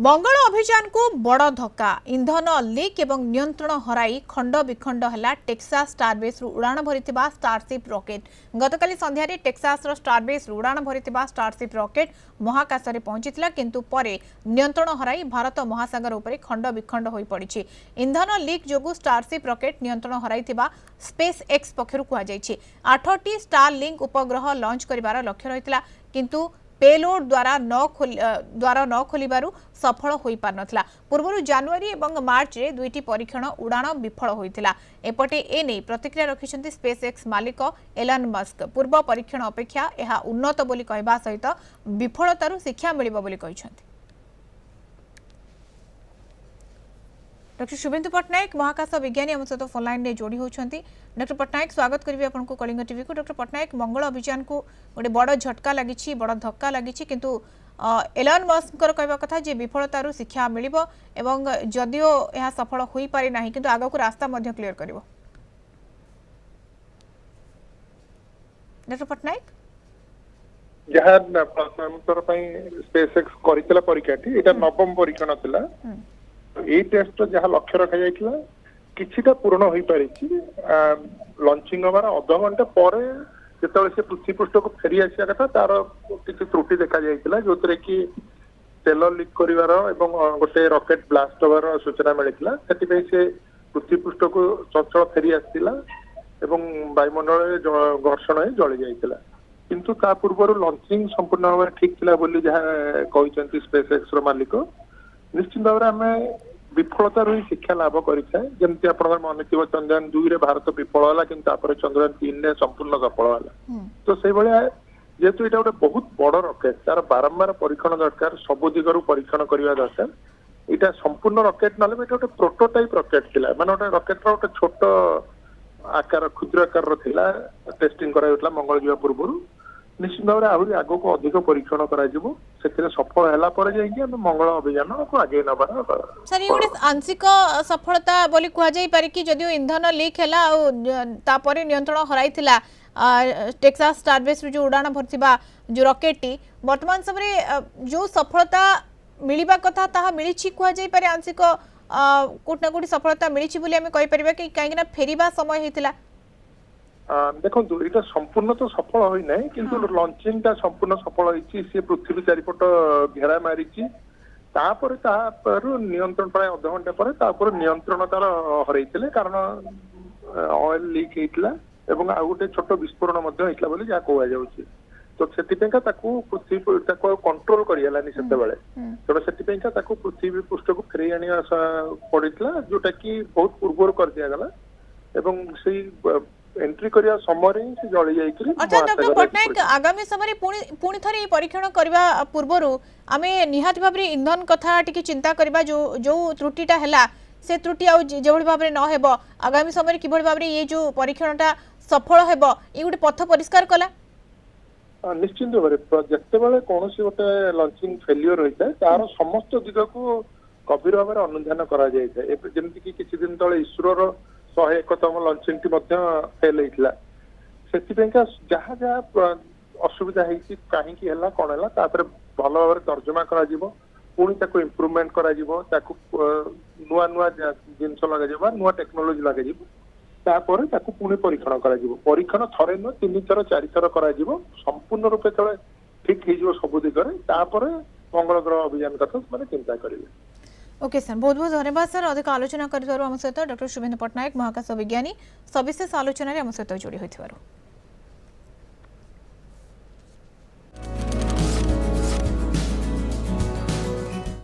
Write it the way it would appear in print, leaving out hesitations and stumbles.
मंगल अभियान को बड़ धक्का इंधन लीक एवं नियंत्रण हराई खंड विखंड है टेक्सास स्टारबेस उड़ाण भरी स्टारशिप रॉकेट गतकाली संध्यारे टेक्सास स्टारबेस उड़ाण भरी स्टारशिप रॉकेट महाकाश में पहुंची किंतु परे नियंत्रण हराई भारत महासागर उपर खंड विखंड हो पड़ी इंधन लीक जो स्टारशिप रॉकेट नियंत्रण हराई स्पेस एक्स पक्षर कहुई 8टी स्टार लिंक उपग्रह लॉन्च कर लक्ष्य रही किंतु पेलोड द्वारा न खोलू सफल हो पार नथिला। पूर्व जनवरी और मार्च रे दुईटी परीक्षण उड़ाण विफल होइतिला। एपटे एने प्रतिक्रिया रखिछन्ति स्पेस एक्स मालिक एलन मस्क पूर्व परीक्षण अपेक्षा यह उन्नत बोली कहबा सहित विफलतारु शिक्षा मिलिबो बोली कहिछन्ति। डॉक्टर शुभेन्दु पट्टनायक महाकाश विज्ञानी आम सहित फोन लाइन जोड़ी होती। डॉक्टर पट्टनायक स्वागत करेंगे आपको कलिंग टीवी को। डॉक्टर पट्टनायक मंगल अभियान को गोटे बड़ झटका लगी बड़ धक्का लगी किंतु एलन मस्क कहवा कथा जे विफलतारु शिक्षा मिलिबो एवं जदियो यह सफल हो पारि नाही किंतु आगो को रास्ता मध्य क्लियर करिवो। डॉक्टर पट्टनायक जहाँ प्रथमतर स्पेस एक्स करितला परीक्षाटी एटा नवम परीक्षण थिला ए टेस्ट जहाँ लक्ष्य रखा जाइथिला किछिटा पूर्ण होई पारिछि। लॉन्चिंग हमारा अध घंटे पर जेतबे से पृथ्वी पृष्ठ को फेरी आसिया कथा तार किछि त्रुटि देखा जाइथिला जोतरे कि तेल लीक करिवार एवं गोटे रॉकेट ब्लास्ट होबार सूचना मिलिथिला। सेति पई से पृथ्वी पृष्ठ को चंचल फेरी आसिला एवं वायुमंडल घर्षण जळि जाइथिला किंतु ता पूर्व लॉन्चिंग संपूर्ण भाव ठीक थिला बोली जहाँ कहते स्पेस एक्स रो मालिक निश्चित भाव आम विफलतार ही शिक्षा लाभ करें जमी आप मन थी चंद्रयान 2 रे भारत विफल है कि चंद्रयान 3 रे संपूर्ण सफल है। तो से भाया जेहेतु यहाँ गोटे बहुत बड़ रॉकेट तार बारंबार परीक्षण दरकार सब दिगरू परीक्षण करने दरकार यहाँ संपूर्ण रॉकेट ना गोटे प्रोटोटाइप रॉकेट थिला माने गोटे रॉकेट गोटे छोट आकार क्षुद्र आकार थिला टेस्टिंग करा मंगल जावा पूर्व निश्चित भाव आहरी आग को अधिक परीक्षण कर सफल है मंगल अभियान को आगे नबार सर ये आंशिक सफलता बोली कहुई पारे कि जदियो इंधन लीक है नियंत्रण हराई टेक्सास स्टारबेस जो उड़ाण भरथिबा जो रॉकेट वर्तमान समय जो सफलता मिलवा कथा ताहा मिलिछि कहुई पारे आंशिक कोट ना कोटी सफलता मिलिछि बोली आमे कहि परिबा कि काहेकि फेरिबा समय हेतिला। देखो ये संपूर्ण तो सफल हो ना किंतु लॉन्चिंग टा संपूर्ण सफल होती सी पृथ्वी चारिपट घेरा मारी नियंत्रण प्राय अध घंटे पर नियंत्रण तार हर कारण ऑयल लीक होता आ गोटे छोट विस्फोरण होता बोली जहाँ कहुई तो से पृथ्वी कंट्रोल करगलानी से तेणु से पृथ्वी पृष्ठ को फेरी आने पड़ा जोटा कि बहुत पूर्व कर दिगला एवं से एंट्री करिया समय रे से जळी जाई करी। अच्छा डॉक्टर पट्टनायक आगामी समय पुणी थरे परीक्षण करबा पूर्वरु आमे निहात भाबरे इंधन कथा टिके चिंता करबा जो त्रुटिटा हैला से त्रुटि आ जेभଳି भाबरे न हेबो आगामी समय किभଳି भाबरे ये जो परीक्षणटा सफल हेबो ई गुटे पथ परिष्कार कला। निश्चित भाबरे जत्ते बेले कोनोसी गोटे लॉन्चिंग फेलियर होइता तार समस्त दिग को गभीर भाबरे अनुध्यान करा जाय जेमति कि किछि दिन तळे इसरो रो 101तम लॉन्चिंग फेल होता से जहाँ जहाँ असुविधा होती कहीं कौन है भल भाव तर्जमा पुणी इम्प्रूवमेंट कर नुआ नुआ जिनस लगे नुआ टेक्नोलोजी लगे पुणी परीक्षण परीक्षण थरे नुह 3 थर 4 थर कर संपूर्ण रूपे तले ठीक हो सब दिगरे मंगल ग्रह अभियान कथा मैंने चिंता करेंगे। ओके सर बहुत बहुत धन्यवाद सर अधिक आलोचना कर सहित डॉक्टर शुभेन्दु पट्टनायक महाकाश विज्ञानी सविशेष आलोचन आम सहित जोड़ी होइथिबारु।